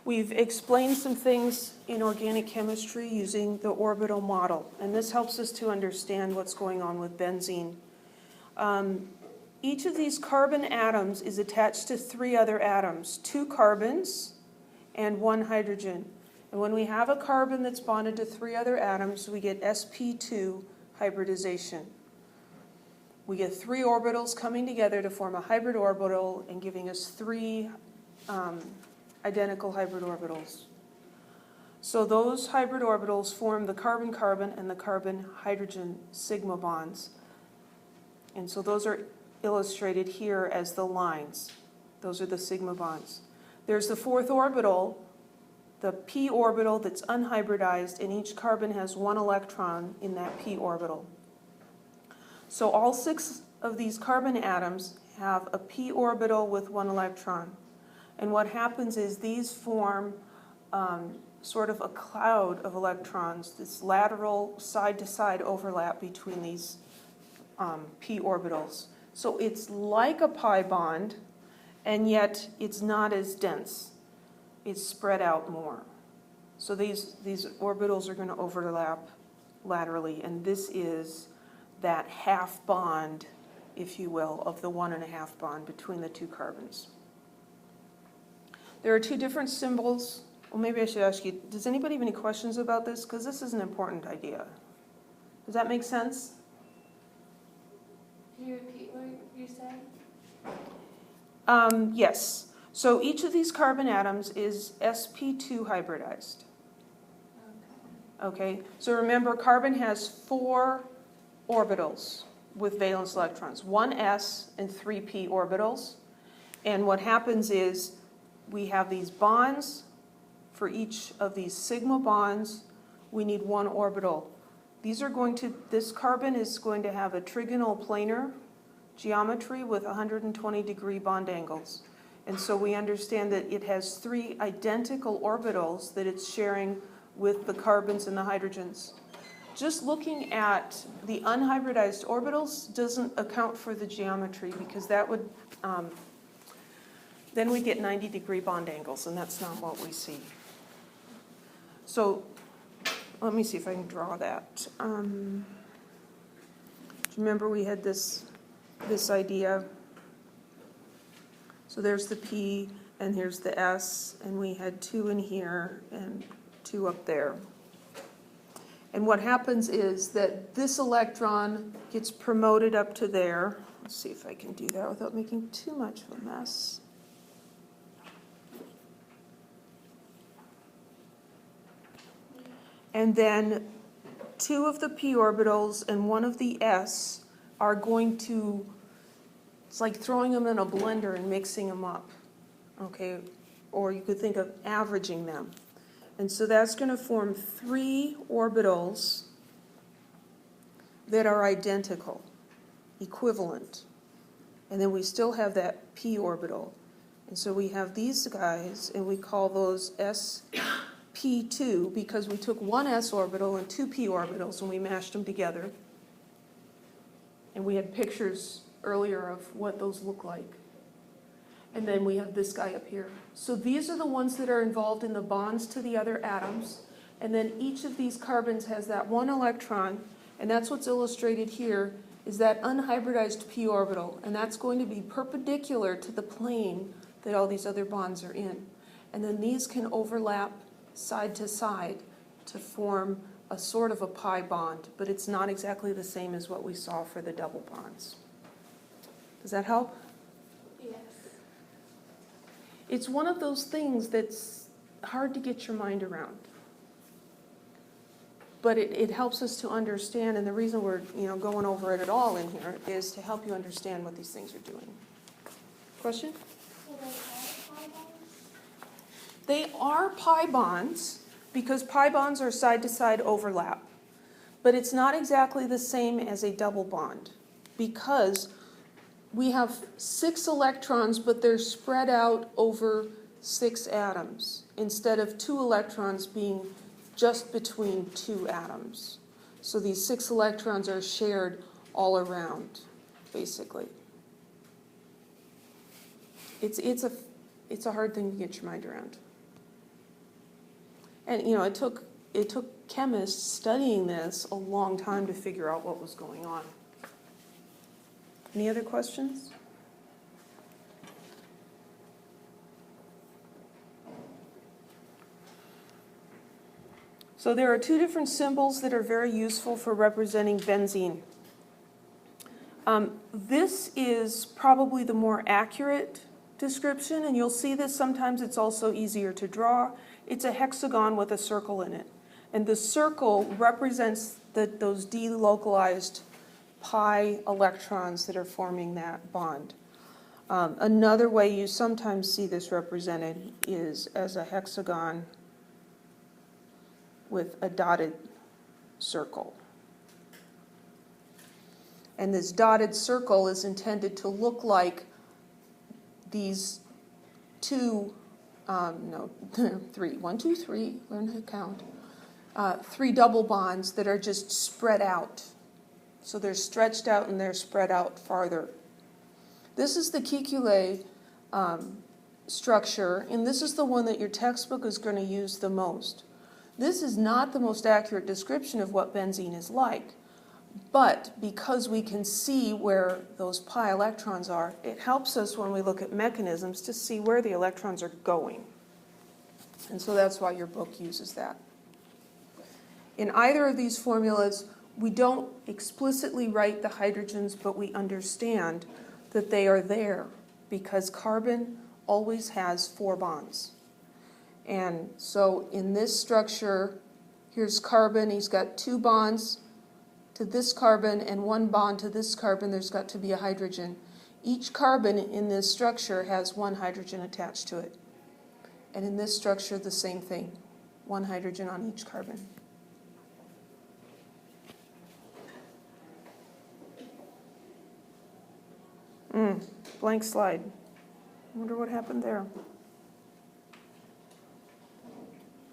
We've explained some things in organic chemistry using the orbital model, and this helps us to understand what's going on with benzene. Each of these carbon atoms is attached to 3 other atoms, 2 carbons and 1 hydrogen. And when we have a carbon that's bonded to 3 other atoms, we get sp2 hybridization. We get 3 orbitals coming together to form a hybrid orbital and giving us 3 identical hybrid orbitals. So those hybrid orbitals form the carbon-carbon and the carbon-hydrogen sigma bonds. And so those are illustrated here as the lines. Those are the sigma bonds. There's the 4th orbital, the p orbital that's unhybridized, and each carbon has 1 electron in that p orbital. So all 6 of these carbon atoms have a p orbital with 1 electron. And what happens is these form sort of a cloud of electrons, this lateral side-to-side overlap between these p orbitals. So it's like a pi bond, and yet it's not as dense. It's spread out more. So these orbitals are going to overlap laterally, and this is that half bond, if you will, of the 1.5 bond between the 2 carbons. There are 2 different symbols. Well, maybe I should ask you, does anybody have any questions about this? Because this is an important idea. Does that make sense? Can you repeat what you said? Yes. So each of these carbon atoms is sp2 hybridized. Okay. So remember, carbon has 4 orbitals with valence electrons, 1 s and 3 p orbitals. And what happens is we have these bonds. For each of these sigma bonds, we need 1 orbital. This carbon is going to have a trigonal planar geometry with 120-degree bond angles. And so we understand that it has 3 identical orbitals that it's sharing with the carbons and the hydrogens. Just looking at the unhybridized orbitals doesn't account for the geometry, because that would, then we get 90-degree bond angles, and that's not what we see. So let me see if I can draw that. Do you remember we had this idea? So there's the P, and here's the S, and we had 2 in here and 2 up there. And what happens is that this electron gets promoted up to there. Let's see if I can do that without making too much of a mess. And then 2 of the p orbitals and 1 of the s are going to, it's like throwing them in a blender and mixing them up, okay? Or you could think of averaging them. And so that's going to form 3 orbitals that are identical, equivalent. And then we still have that p orbital. And so we have these guys, and we call those sp2 because we took 1 s orbital and 2 p orbitals and we mashed them together. And we had pictures earlier of what those look like. And then we have this guy up here. So these are the ones that are involved in the bonds to the other atoms. And then each of these carbons has that 1 electron, and that's what's illustrated here, is that unhybridized p orbital. And that's going to be perpendicular to the plane that all these other bonds are in. And then these can overlap side to side to form a sort of a pi bond, but it's not exactly the same as what we saw for the double bonds. Does that help? Yes. It's one of those things that's hard to get your mind around. But it helps us to understand, and the reason we're going over it at all in here is to help you understand what these things are doing. Question? So they are pi bonds? They are pi bonds because pi bonds are side-to-side overlap. But it's not exactly the same as a double bond because we have 6 electrons, but they're spread out over 6 atoms instead of 2 electrons being just between 2 atoms. So these 6 electrons are shared all around, basically. It's a hard thing to get your mind around. And, it took chemists studying this a long time to figure out what was going on. Any other questions? So there are two different symbols that are very useful for representing benzene. This is probably the more accurate description, and you'll see this sometimes. It's also easier to draw. It's a hexagon with a circle in it. And the circle represents those delocalized pi electrons that are forming that bond. Another way you sometimes see this represented is as a hexagon with a dotted circle. And this dotted circle is intended to look like these two, three, learn to count, 3 double bonds that are just spread out. So they're stretched out and they're spread out farther. This is the Kekule structure, and this is the one that your textbook is going to use the most. This is not the most accurate description of what benzene is like, but because we can see where those pi electrons are, it helps us when we look at mechanisms to see where the electrons are going. And so that's why your book uses that. In either of these formulas, we don't explicitly write the hydrogens, but we understand that they are there because carbon always has 4 bonds. And so in this structure, here's carbon, he's got 2 bonds to this carbon and 1 bond to this carbon. There's got to be a hydrogen. Each carbon in this structure has 1 hydrogen attached to it. And in this structure, the same thing, 1 hydrogen on each carbon. Blank slide. I wonder what happened there.